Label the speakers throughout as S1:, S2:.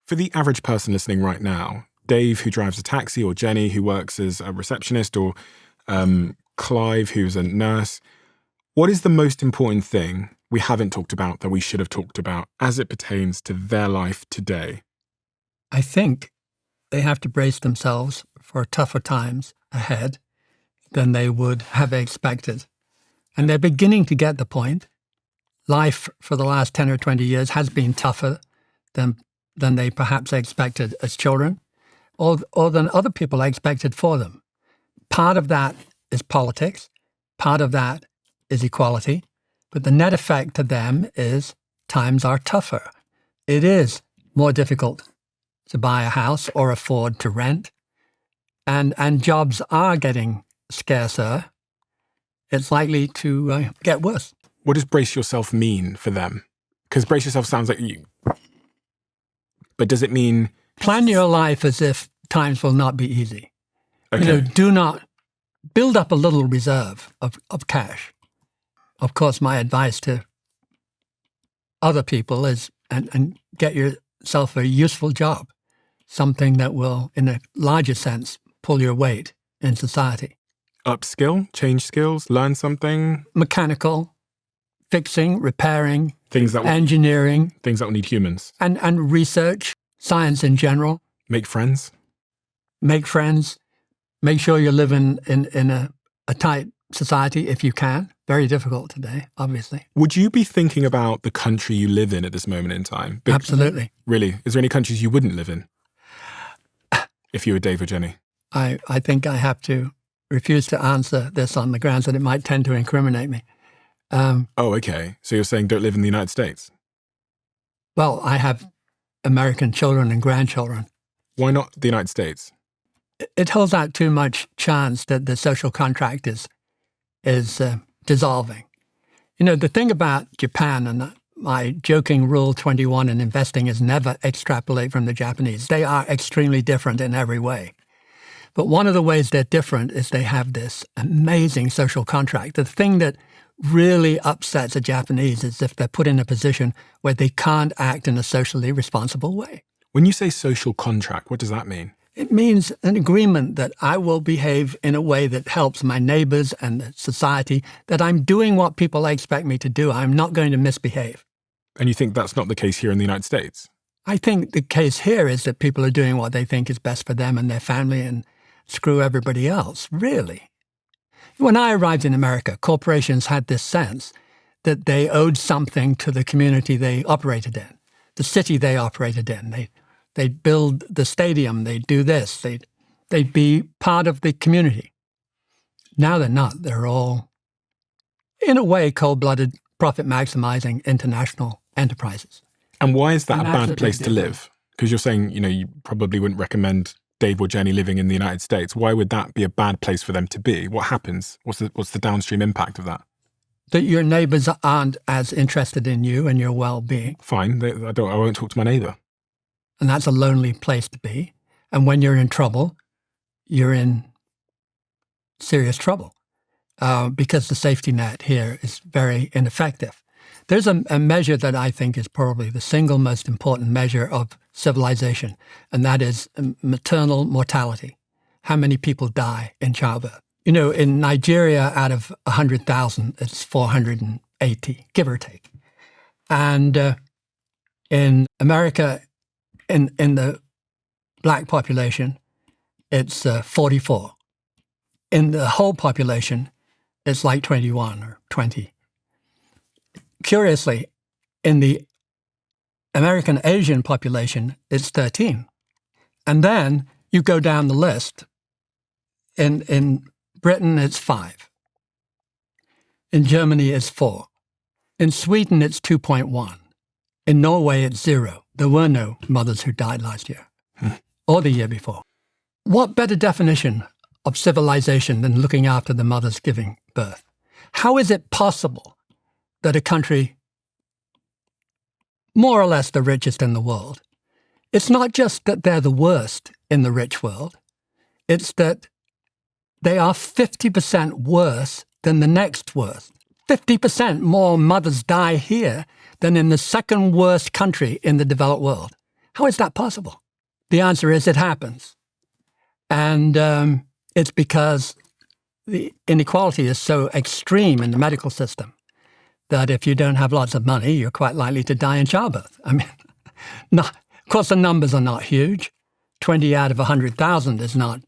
S1: For the average person listening right now, Dave, who drives a taxi, or Jenny, who works as a receptionist, or Clive, who's a nurse, what is the most important thing we haven't talked about that we should have talked about as it pertains to their life today?
S2: I think they have to brace themselves for tougher times ahead than they would have expected. And they're beginning to get the point. Life for the last 10 or 20 years has been tougher than they perhaps expected as children, or than other people expected for them. Part of that is politics. Part of that is equality. But the net effect to them is times are tougher. It is more difficult to buy a house or afford to rent. And jobs are getting scarcer. It's likely to get worse.
S1: What does brace yourself mean for them? Because brace yourself sounds like you... But does it mean...
S2: Plan your life as if times will not be easy.
S1: Okay.
S2: Do not build up a little reserve of cash. Of course, my advice to other people is and get yourself a useful job, something that will, in a larger sense, pull your weight in society.
S1: Upskill, change skills, learn something?
S2: Mechanical, fixing, repairing,
S1: things that
S2: engineering.
S1: Things that will need humans.
S2: And research, science in general.
S1: Make friends.
S2: Make friends. Make sure you live in a tight society if you can. Very difficult today, obviously.
S1: Would you be thinking about the country you live in at this moment in time?
S2: Absolutely.
S1: Really? Is there any countries you wouldn't live in if you were Dave or Jenny?
S2: I think I have to refuse to answer this on the grounds that it might tend to incriminate me.
S1: Okay. So you're saying don't live in the United States?
S2: Well, I have American children and grandchildren.
S1: Why not the United States?
S2: It holds out too much chance that the social contract is dissolving. You know, the thing about Japan, and my joking rule 21 in investing is never extrapolate from the Japanese. They are extremely different in every way. But one of the ways they're different is they have this amazing social contract. The thing that really upsets the Japanese is if they're put in a position where they can't act in a socially responsible way.
S1: When you say social contract, what does that mean?
S2: It means an agreement that I will behave in a way that helps my neighbors and the society, that I'm doing what people expect me to do. I'm not going to misbehave.
S1: And you think that's not the case here in the United States?
S2: I think the case here is that people are doing what they think is best for them and their family and screw everybody else, really. When I arrived in America, corporations had this sense that they owed something to the community they operated in, the city they operated in. They'd build the stadium, they'd do this, they'd be part of the community. Now they're not. They're all, in a way, cold-blooded, profit-maximizing international enterprises.
S1: And why is that a bad place to live? Because you're saying, you probably wouldn't recommend Dave or Jenny living in the United States. Why would that be a bad place for them to be? What happens? What's the downstream impact of that?
S2: That your neighbors aren't as interested in you and your well-being.
S1: Fine. I won't talk to my neighbor.
S2: And that's a lonely place to be. And when you're in trouble, you're in serious trouble because the safety net here is very ineffective. There's a measure that I think is probably the single most important measure of civilization, and that is maternal mortality. How many people die in childbirth? In Nigeria, out of 100,000, it's 480, give or take. And in America, in the black population, it's 44. In the whole population, it's like 21 or 20. Curiously, in the American Asian population, it's 13. And then you go down the list. In Britain, it's 5. In Germany, it's 4. In Sweden, it's 2.1. In Norway, it's 0. There were no mothers who died last year or the year before. What better definition of civilization than looking after the mothers giving birth? How is it possible that a country, more or less the richest in the world, it's not just that they're the worst in the rich world, it's that they are 50% worse than the next worst. 50% more mothers die here than in the second worst country in the developed world. How is that possible? The answer is it happens. And it's because the inequality is so extreme in the medical system that if you don't have lots of money, you're quite likely to die in childbirth. I mean, of course, the numbers are not huge. 20 out of 100,000 is not,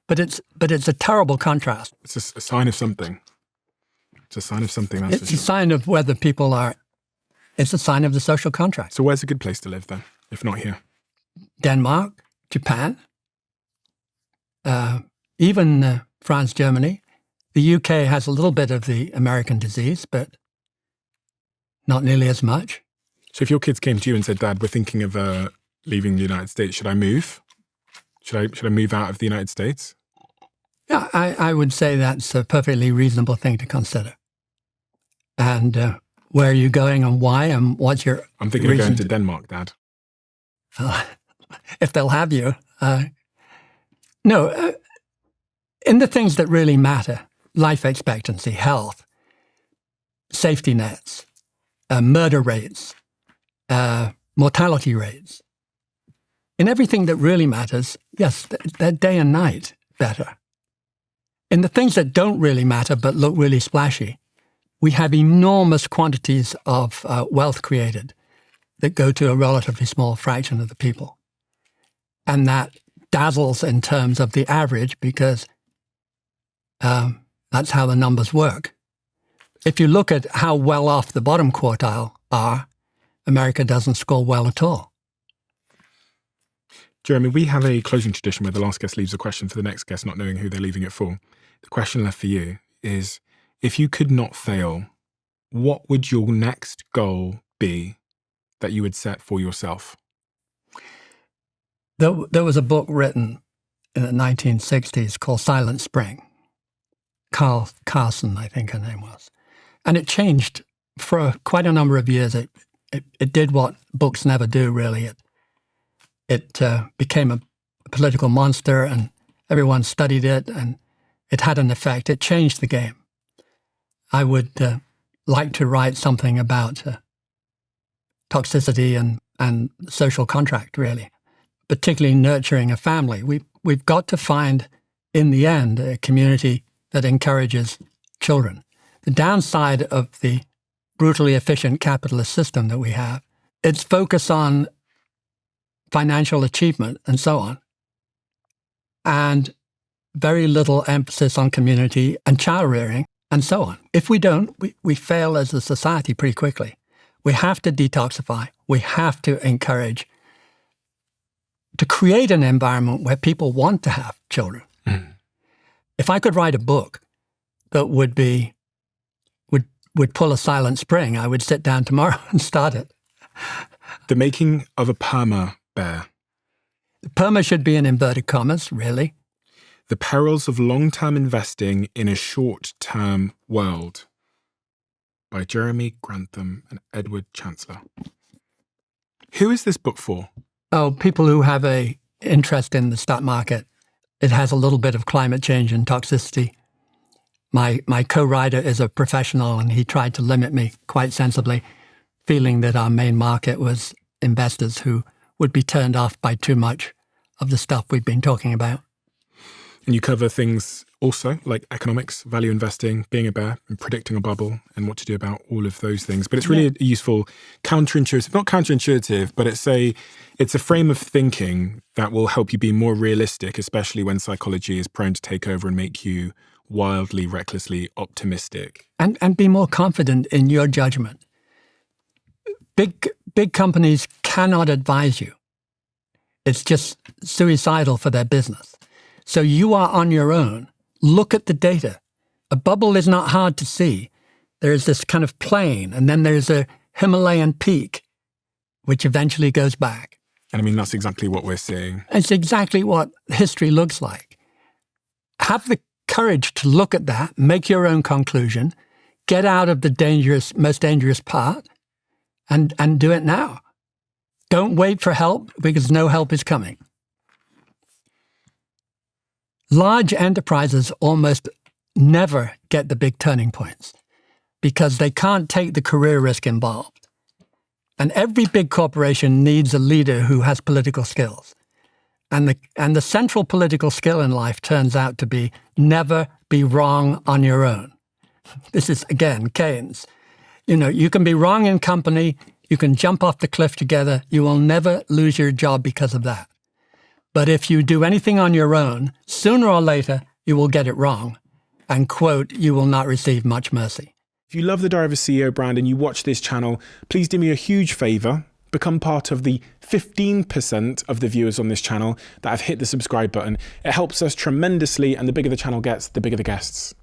S2: but it's a terrible contrast.
S1: It's a sign of something. It's a sign of something. That's
S2: It's a sign of whether people are. It's a sign of the social contract.
S1: So where's a good place to live then, if not here?
S2: Denmark, Japan, even France, Germany. The UK has a little bit of the American disease, but not nearly as much.
S1: So if your kids came to you and said, Dad, we're thinking of leaving the United States, should I move? Should I move out of the United States?
S2: Yeah, I would say that's a perfectly reasonable thing to consider. And where are you going and why and what's your
S1: I'm thinking of going to Denmark, Dad.
S2: If they'll have you. No, in the things that really matter, life expectancy, health, safety nets, murder rates, mortality rates, in everything that really matters, yes, they're day and night better. In the things that don't really matter but look really splashy, we have enormous quantities of wealth created that go to a relatively small fraction of the people. And that dazzles in terms of the average because that's how the numbers work. If you look at how well off the bottom quartile are, America doesn't score well at all.
S1: Jeremy, we have a closing tradition where the last guest leaves a question for the next guest, not knowing who they're leaving it for. The question left for you is, if you could not fail, what would your next goal be that you would set for yourself?
S2: There was a book written in the 1960s called Silent Spring. Carl Carson, I think her name was. And it changed for quite a number of years. It did what books never do, really. It became a political monster, and everyone studied it, and it had an effect. It changed the game. I would like to write something about toxicity and social contract, really, particularly nurturing a family. We've got to find, in the end, a community that encourages children. The downside of the brutally efficient capitalist system that we have, its focus on financial achievement and so on, and very little emphasis on community and child rearing and so on. If we don't, we fail as a society pretty quickly. We have to detoxify. We have to encourage, to create an environment where people want to have children. Mm. If I could write a book that would pull a Silent Spring, I would sit down tomorrow and start it.
S1: The making of a perma bear.
S2: Perma should be in inverted commas, really.
S1: The perils of long-term investing in a short-term world, by Jeremy Grantham and Edward Chancellor. Who is this book for?
S2: Oh, people who have an interest in the stock market. It has a little bit of climate change and toxicity. My co-writer is a professional, and he tried to limit me quite sensibly, feeling that our main market was investors who would be turned off by too much of the stuff we've been talking about.
S1: And you cover things also like economics, value investing, being a bear, and predicting a bubble, and what to do about all of those things. But it's really a useful counterintuitive, not counterintuitive, but it's a frame of thinking that will help you be more realistic, especially when psychology is prone to take over and make you wildly, recklessly optimistic.
S2: And be more confident in your judgment. Big companies cannot advise you. It's just suicidal for their business. So you are on your own. Look at the data. A bubble is not hard to see. There's this kind of plane, and then there's a Himalayan peak, which eventually goes back.
S1: And I mean, that's exactly what we're seeing.
S2: It's exactly what history looks like. Have the courage to look at that, make your own conclusion, get out of the most dangerous part, and do it now. Don't wait for help, because no help is coming. Large enterprises almost never get the big turning points because they can't take the career risk involved. And every big corporation needs a leader who has political skills. And the central political skill in life turns out to be never be wrong on your own. This is, again, Keynes. You can be wrong in company, you can jump off the cliff together, you will never lose your job because of that. But if you do anything on your own, sooner or later, you will get it wrong. And, quote, you will not receive much mercy.
S1: If you love the Diary of a CEO brand and you watch this channel, please do me a huge favor. Become part of the 15% of the viewers on this channel that have hit the subscribe button. It helps us tremendously, and the bigger the channel gets, the bigger the guests.